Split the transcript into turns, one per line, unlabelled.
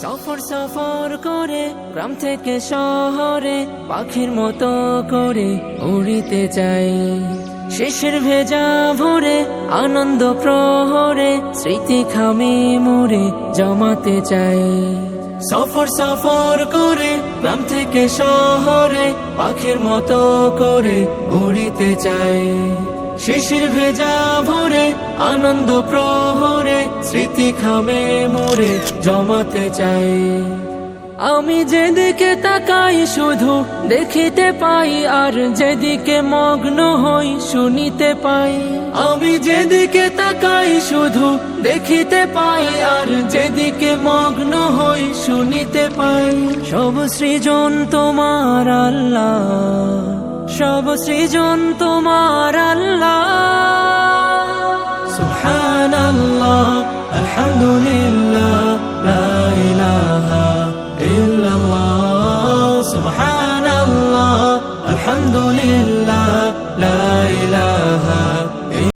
সফর সফর করে গ্রাম থেকে শহরে পাখির মতো করে উড়িতে চাই। শিশির ভেজা ভোরে আনন্দ প্রহরে স্মৃতি খামে মোরে জমাতে চাই। সফর সফর করে গ্রাম থেকে শহরে পাখির মতো করে উড়িতে চাই। শিশির ভেজা ভোরে আনন্দ প্রহরে স্মৃতি খামে মোরে জমাতে চাই। আমি যেদিকে তাকাই শুধু দেখিতে পাই, আর যেদিকে মগ্ন হই শুনিতে পাই। আমি যেদিকে তাকাই শুধু দেখিতে পাই, আর যেদিকে মগ্ন হই শুনিতে পাই। সব সৃজন তোমার আল্লাহ, সব সৃজন তোমার আল্লাহ। সুবহানাল্লাহ আলহামদুলিল্লাহ লা ইলাহা ইল্লাল্লাহ। সুবহানাল্লাহ আলহামদুলিল্লাহ